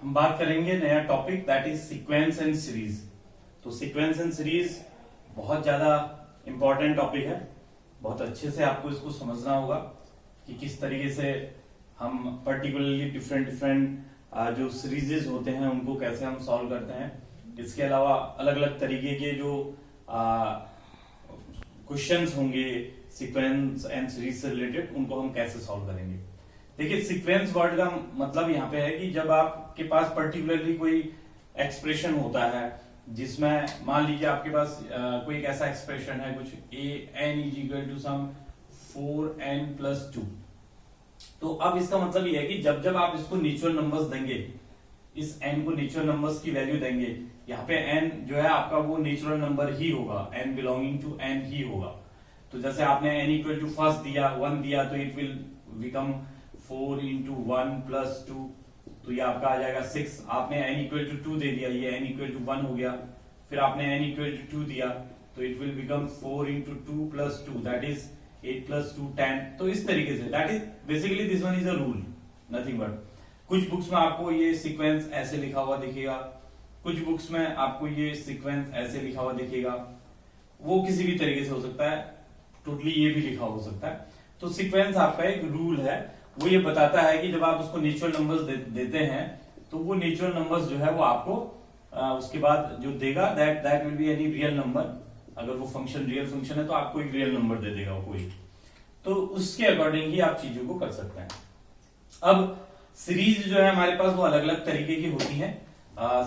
हम बात करेंगे नया topic that is sequence and series. तो सीक्वेंस एंड सीरीज बहुत ज्यादा इंपॉर्टेंट टॉपिक है। बहुत अच्छे से आपको इसको समझना होगा कि किस तरीके से हम पर्टिकुलरली डिफरेंट जो सीरीजेस होते हैं उनको कैसे हम सॉल्व करते हैं। इसके अलावा अलग अलग तरीके के जो क्वेश्चंस होंगे सीक्वेंस एंड सीरीज से रिलेटेड, उनको हम कैसे सॉल्व करेंगे। देखिए, सीक्वेंस वर्ड का मतलब यहाँ पे है कि जब आपके पास पर्टिकुलरली कोई एक्सप्रेशन होता है जिसमें मान लीजिए आपके पास कोई एक ऐसा एक्सप्रेशन है कुछ an is equal to sum 4n+2। तो अब इसका मतलब ये है कि जब जब आप इसको नेचुरल नंबर्स देंगे, इस n को नेचुरल नंबर्स की वैल्यू देंगे, यहाँ पे n जो है आपका वो नेचुरल नंबर ही होगा, n बिलोंगिंग टू n ही होगा। तो जैसे आपने n इक्वल टू फर्स्ट दिया 1 दिया तो इट विल बिकम 4 इंटू 1+2, तो ये आपका आ जाएगा 6। आपने n इक्वल टू 2 दे दिया, ये n इक्वल टू 1 हो गया। फिर आपने n इक्वल टू 2 दिया तो it will become 4 into 2+2 that is 8+2 10। तो इस तरीके say that is basically this one is a rule, nothing but. कुछ बुक्स में आपको ये सीक्वेंस ऐसे लिखा हुआ दिखेगा, कुछ बुक्स में आपको ये सीक्वेंस ऐसे लिखा हुआ दिखेगा। वो किसी भी तरीके से हो सकता है, टोटली ये भी लिखा हो सकता है। तो सीक्वेंस आपका एक रूल है, वो ये बताता है कि जब आप उसको नेचुरल नंबर्स देते हैं तो वो नेचुरल नंबर्स जो है वो आपको उसके बाद जो देगा that will be any real number. अगर वो फंक्शन रियल फंक्शन है तो आपको एक रियल नंबर दे देगा कोई, तो उसके अकॉर्डिंग ही आप चीजों को कर सकते हैं। अब सीरीज जो है हमारे पास वो अलग अलग तरीके की होती है।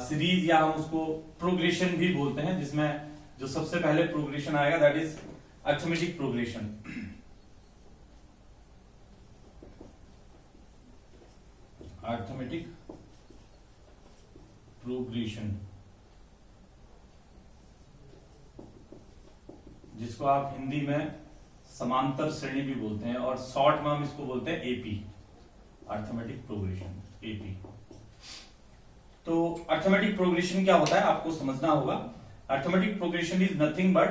सीरीज या हम उसको प्रोग्रेशन भी बोलते हैं, जिसमें जो सबसे पहले प्रोग्रेशन आएगा that is arithmetic progression. Arithmetic progression, जिसको आप हिंदी में समांतर श्रेणी भी बोलते हैं और शॉर्ट में हम इसको बोलते हैं एपी, अरिथमेटिक प्रोग्रेशन एपी। तो अरिथमेटिक प्रोग्रेशन क्या होता है आपको समझना होगा। Arithmetic progression is nothing but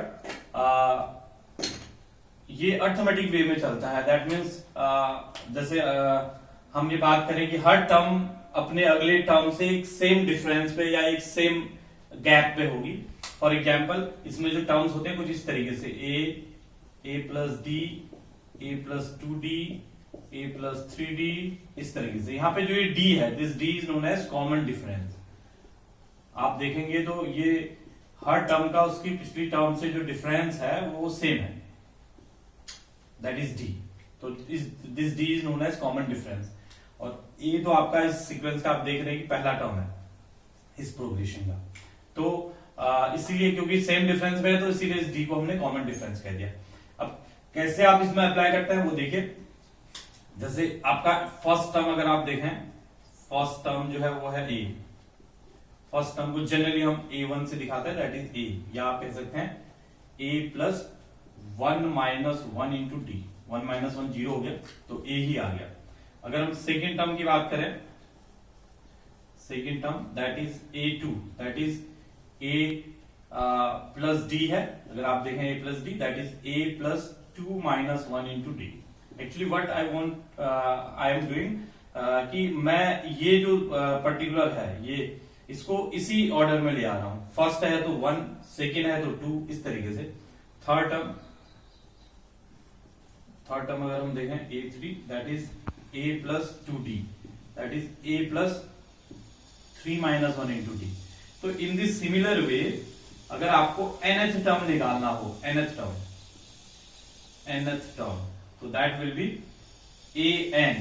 ये अरिथमेटिक वे में चलता है। दैट मीन्स जैसे हम ये बात करें कि हर टर्म अपने अगले टर्म से एक सेम डिफरेंस पे या एक सेम गैप पे होगी। फॉर एग्जाम्पल इसमें जो टर्म्स होते हैं कुछ इस तरीके से a+d, a+2d, a+3d, इस तरीके से। यहाँ पे जो ये d है, this d is known as common difference. आप देखेंगे तो ये हर टर्म का उसकी पिछली टर्म से जो डिफरेंस है वो सेम है, दैट इज d। तो this d is known as common difference. और ये तो आपका इस सीक्वेंस का आप देख रहे हैं कि पहला टर्म है इस प्रोग्रेशन का। तो इसीलिए क्योंकि सेम डिफरेंस में है तो इसीलिए इस डी को हमने कॉमन डिफरेंस कह दिया। अब कैसे आप इसमें अप्लाई करते हैं वो देखिए। जैसे आपका फर्स्ट टर्म अगर आप देखें, फर्स्ट टर्म जो है वो है ए। फर्स्ट टर्म को जनरली हम a1 से दिखाते हैं, दैट इज a, या आप कह सकते हैं a+1 - 1 इंटू डी। 1 - 1 0 हो गया तो a ही आ गया। अगर हम सेकेंड टर्म की बात करें, second term that is a2, that is a+d है। अगर आप देखें a+d that is a+2 - 1 into D. Actually what I am doing कि मैं ये जो पर्टिकुलर है ये इसको इसी ऑर्डर में ले आ रहा हूं। फर्स्ट है तो 1, सेकेंड है तो 2, इस तरीके से। थर्ड टर्म अगर हम देखें a3 that is a+2d, that is a+3 - 1 into D. तो इन दिस सिमिलर वे अगर आपको nth टर्म निकालना हो, nth टर्म, तो that will be an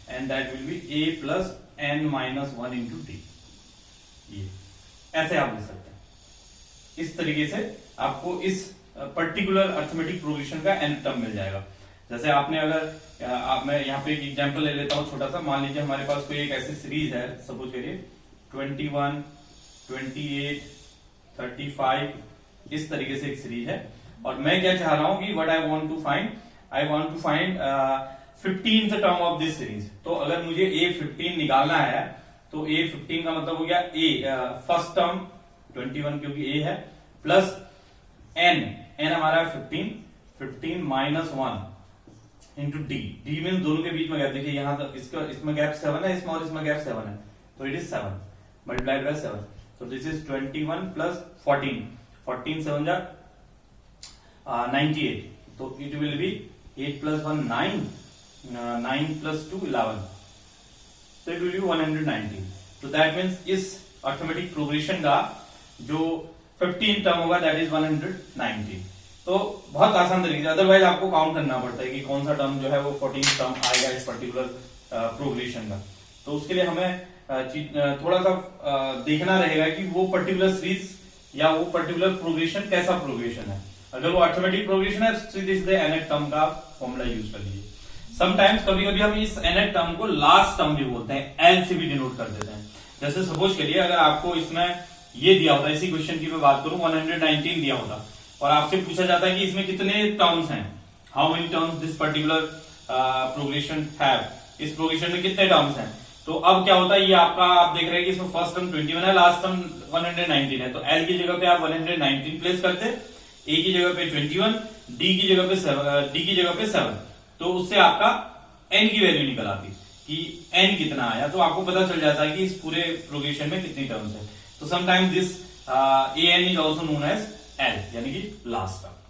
and that will be a+n - 1 into D. ये ऐसे आप लिख सकते हैं। इस तरीके से आपको इस पर्टिकुलर अरिथमेटिक प्रोग्रेशन का n टर्म मिल जाएगा। जैसे आपने अगर मैं यहाँ पे एक एग्जांपल ले लेता हूँ छोटा सा। मान लीजिए हमारे पास कोई एक ऐसी सीरीज है, सपोज करिए 21, 28, 35, इस तरीके से एक सीरीज है। और मैं क्या चाह रहा हूं कि what I want to find 15th term of this series. तो अगर मुझे a15 निकालना है तो a15 का मतलब हो गया फर्स्ट टर्म 21 क्योंकि a है, प्लस n हमारा 15 - 1 इंटू डी। डी मीन दोनों के बीच में गैप। देखिए यहाँ इसमें गैप 7 है, इसमें और इसमें गैप 7 है, तो इट इज 7। मल्टीप्लाइड बाय 7, तो दिस इज 21 प्लस 14, 14 7 जा 98, तो it will be 8 plus 1 9, 9 plus 2 11, तो इट विल बी 190। तो दैट मीन्स इस अर्थमेटिक प्रोग्रेशन का जो 15 टर्म होगा दैट इज 190। तो बहुत आसान तरीके से, अदरवाइज आपको काउंट करना पड़ता है कि कौन सा टर्म जो है वो 14 टर्म आएगा इस पर्टिकुलर प्रोग्रेशन का। तो उसके लिए हमें थोड़ा सा देखना रहेगा कि वो पर्टिकुलर सीरीज या वो पर्टिकुलर प्रोग्रेशन कैसा प्रोग्रेशन है। अगर वो अर्थमेटिक प्रोग्रेशन है सीधे सीधे nth टर्म का फॉर्मूला यूज कर लीजिए। समटाइम्स कभी कभी हम इस nth टर्म को लास्ट टर्म भी बोलते हैं, एल से भी डिनोट कर देते हैं। जैसे सपोज करिए अगर आपको इसमें ये दिया होता, इसी क्वेश्चन की मैं बात करूं 119 दिया होता और आपसे पूछा जाता है कि इसमें कितने टर्म्स हैं, how many terms this particular progression have, इस प्रोग्रेशन में कितने टर्म्स हैं। तो अब क्या होता है, ये आपका आप देख रहे हैं कि इसमें फर्स्ट टर्म 21 है, लास्ट टर्म 119 है, तो एल की जगह पे आप 119 प्लेस करते, ए की जगह पे 21, डी की जगह पे 7, तो उससे आपका एन की वैल्यू निकल आती कि एन कितना आया, तो आपको पता चल जाता है कि इस पूरे प्रोग्रेशन में कितनी टर्म्स है। तो sometimes this A N is also known as L, यानी कि लास्ट टर्म।